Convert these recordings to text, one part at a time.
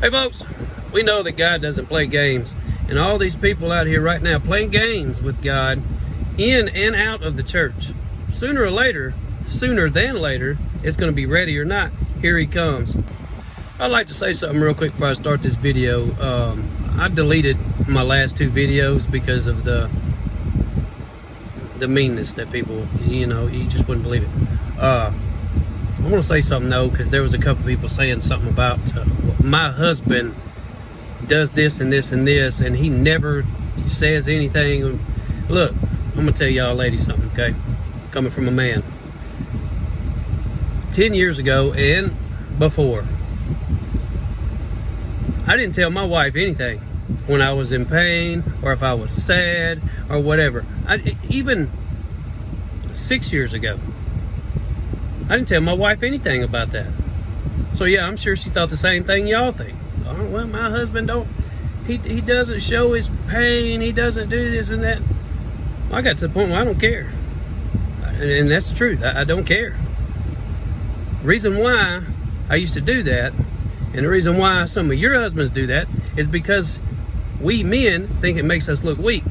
Hey folks, we know that God doesn't play games, and all these people out here right now playing games with God in and out of the church. Sooner or later, sooner than later, it's going to be ready or not. Here he comes. I'd like to say something real quick before I start this video. I deleted my last two videos because of the meanness that people, you just wouldn't believe it. I want to say something though, because there was a couple people saying something about my husband does this and this and this, and he never says anything. Look, I'm gonna tell y'all ladies something, okay? Coming from a man. 10 years ago and before, I didn't tell my wife anything when I was in pain or if I was sad or whatever. Even 6 years ago, I didn't tell my wife anything about that. So yeah, I'm sure she thought the same thing y'all think. Oh, well, my husband he doesn't show his pain, he doesn't do this and that. Well, I got to the point where I don't care. And that's the truth, I don't care. The reason why I used to do that, and the reason why some of your husbands do that, is because we men think it makes us look weak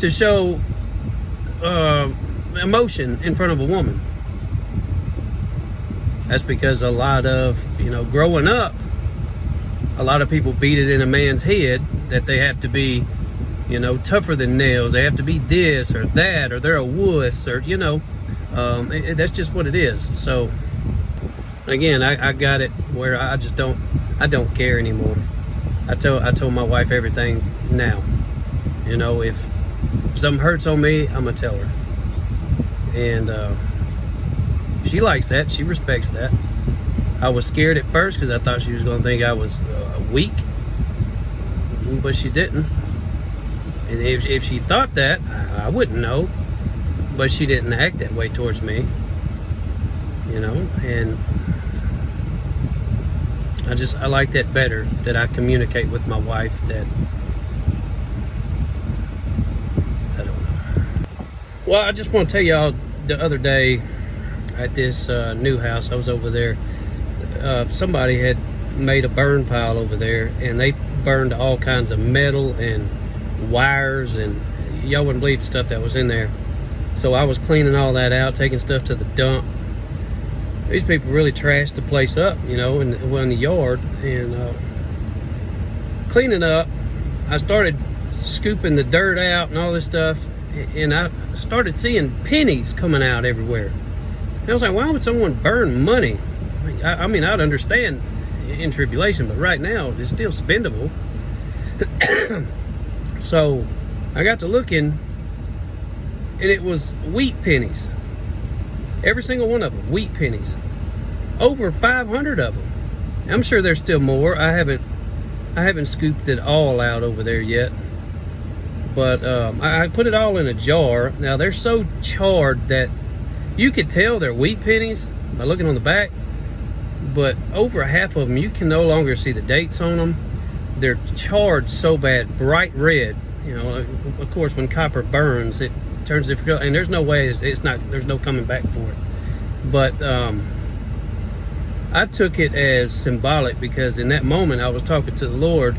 to show emotion in front of a woman. That's because a lot of, growing up, a lot of people beat it in a man's head that they have to be, tougher than nails. They have to be this or that, or they're a wuss, or, that's just what it is. So, again, I got it where I don't care anymore. I told my wife everything now. If something hurts on me, I'm gonna tell her. And, she likes that. She respects that. I was scared at first because I thought she was going to think I was weak, but she didn't. And if she thought that, I wouldn't know. But she didn't act that way towards me, And I like that better. That I communicate with my wife. That I don't know. Well, I just want to tell y'all the other day, at this new house, I was over there. Somebody had made a burn pile over there, and they burned all kinds of metal and wires, and y'all wouldn't believe the stuff that was in there. So I was cleaning all that out, taking stuff to the dump. These people really trashed the place up, in the yard, and cleaning up. I started scooping the dirt out and all this stuff, and I started seeing pennies coming out everywhere. I was like, why would someone burn money? I mean, I'd understand in tribulation, but right now it's still spendable. So I got to looking, and it was wheat pennies. Every single one of them, wheat pennies. Over 500 of them. I'm sure there's still more. I haven't scooped it all out over there yet. But I put it all in a jar. Now they're so charred that you could tell they're wheat pennies by looking on the back, but over half of them, you can no longer see the dates on them. They're charred so bad, bright red. Of course, when copper burns, it turns different, and there's no way, there's no coming back for it. But I took it as symbolic, because in that moment, I was talking to the Lord,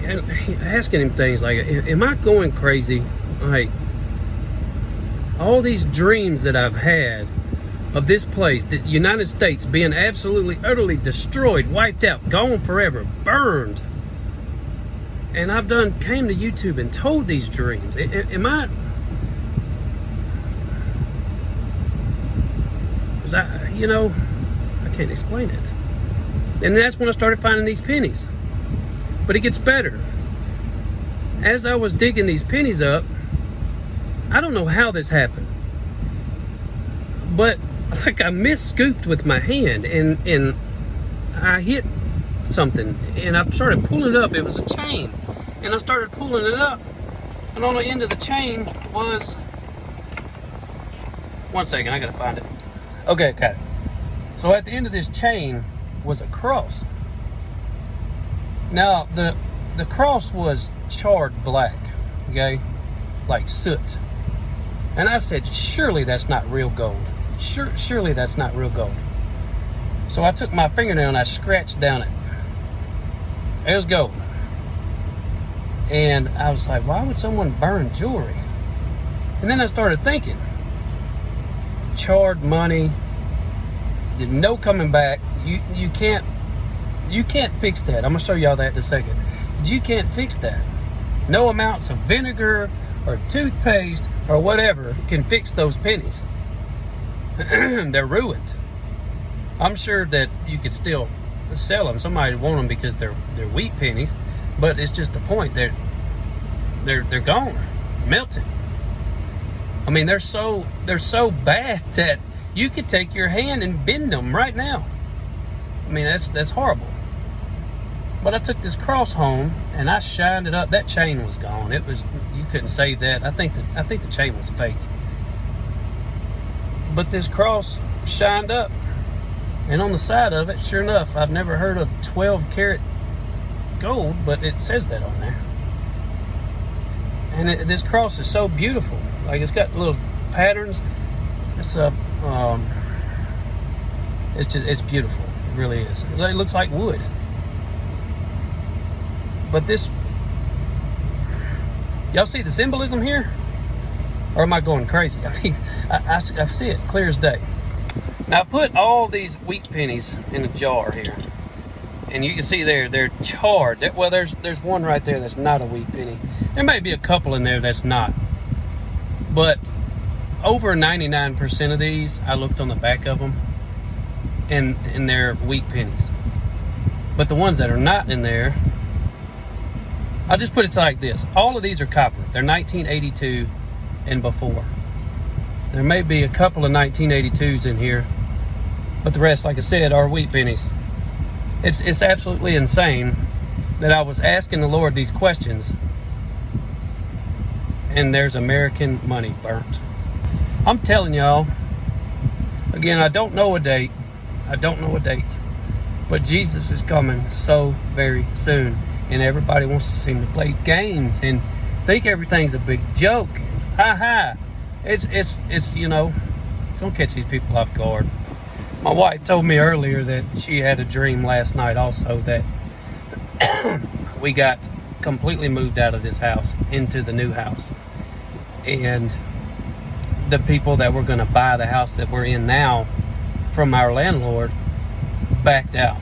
and asking him things like, am I going crazy? Like, all these dreams that I've had of this place, the United States being absolutely, utterly destroyed, wiped out, gone forever, burned. And I've came to YouTube and told these dreams. Am I, was I can't explain it. And that's when I started finding these pennies. But it gets better. As I was digging these pennies up, I don't know how this happened, but like I misscooped with my hand, and I hit something, and I started pulling it up. It was a chain, and I started pulling it up, and on the end of the chain was, one second, I gotta find it. Okay, got it. So at the end of this chain was a cross. Now the cross was charred black, okay, like soot. And I said, surely that's not real gold. Surely that's not real gold. So I took my fingernail and I scratched down it. It was gold. And I was like, why would someone burn jewelry? And then I started thinking, charred money, no coming back. You can't fix that. I'm gonna show y'all that in a second. You can't fix that. No amounts of vinegar or toothpaste or whatever can fix those pennies. They're ruined. I'm sure that you could still sell them. Somebody would want them because they're wheat pennies, but it's just the point. They're gone, melted. I mean, they're so bad that you could take your hand and bend them right now. I mean, that's horrible. But I took this cross home and I shined it up. That chain was gone. You couldn't save that. I think the chain was fake. But this cross shined up, and on the side of it, sure enough, I've never heard of 12 karat gold, but it says that on there. And this cross is so beautiful. Like, it's got little patterns. It's beautiful. It really is. It looks like wood. But y'all see the symbolism here? Or am I going crazy? I mean, I see it clear as day. Now I put all these wheat pennies in a jar here. And you can see they're charred. Well, there's one right there that's not a wheat penny. There may be a couple in there that's not. But over 99% of these, I looked on the back of them, and they're wheat pennies. But the ones that are not in there, I'll just put it like this. All of these are copper. They're 1982 and before. There may be a couple of 1982s in here, but the rest, like I said, are wheat pennies. It's absolutely insane that I was asking the Lord these questions, and there's American money burnt. I'm telling y'all, again, I don't know a date. But Jesus is coming so very soon. And everybody wants to seem to play games and think everything's a big joke. Ha ha. It's you know, don't catch these people off guard. My wife told me earlier that she had a dream last night also that we got completely moved out of this house into the new house. And the people that were going to buy the house that we're in now from our landlord backed out.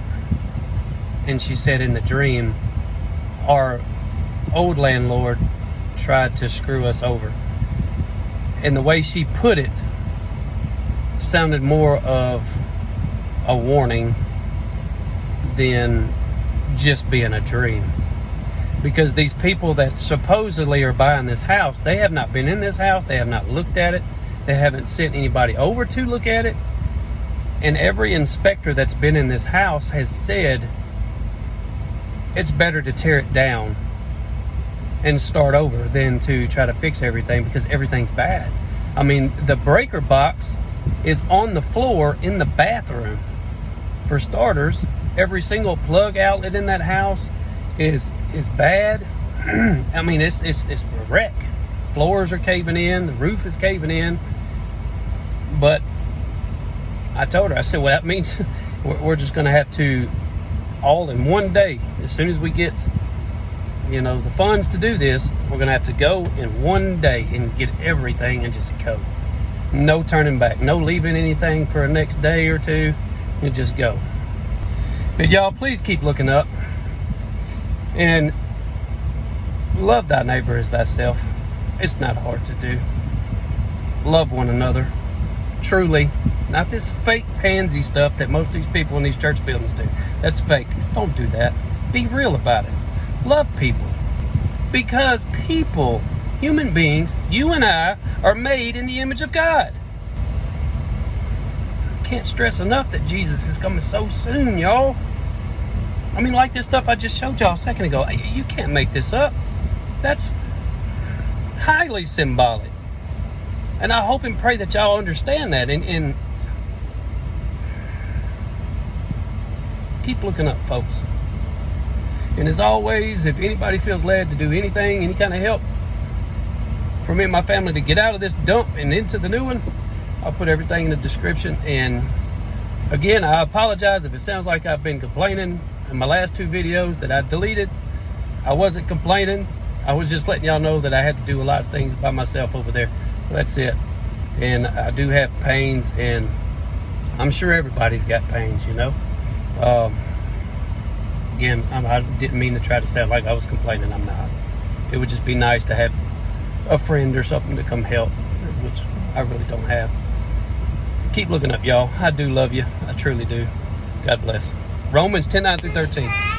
And she said in the dream, our old landlord tried to screw us over. And the way she put it sounded more of a warning than just being a dream. Because these people that supposedly are buying this house, they have not been in this house, they have not looked at it, they haven't sent anybody over to look at it. And every inspector that's been in this house has said it's better to tear it down and start over than to try to fix everything, because everything's bad. I mean, the breaker box is on the floor in the bathroom. For starters, every single plug outlet in that house is bad. I mean, it's a wreck. Floors are caving in, the roof is caving in. But I told her, I said, well, that means we're just going to have to, all in one day, as soon as we get, you know, the funds to do this, we're going to have to go in one day and get everything and just go. No turning back. No leaving anything for a next day or two. And just go. But y'all, please keep looking up. And love thy neighbor as thyself. It's not hard to do. Love one another. Truly. Not this fake pansy stuff that most of these people in these church buildings do. That's fake. Don't do that. Be real about it. Love people. Because people, human beings, you and I, are made in the image of God. Can't stress enough that Jesus is coming so soon, y'all. I mean, like this stuff I just showed y'all a second ago. You can't make this up. That's highly symbolic. And I hope and pray that y'all understand that. And keep looking up, folks. And as always, if anybody feels led to do anything, any kind of help for me and my family to get out of this dump and into the new one, I'll put everything in the description. And Again, I apologize if it sounds like I've been complaining in my last 2 videos that I deleted. I wasn't complaining. I was just letting y'all know that I had to do a lot of things by myself over there. That's it. And I do have pains, and I'm sure everybody's got pains, you know. Again, I didn't mean to try to sound like I was complaining. I'm not. It would just be nice to have a friend or something to come help, which I really don't have. Keep looking up, y'all. I do love you. I truly do. God bless. Romans 10:9-13.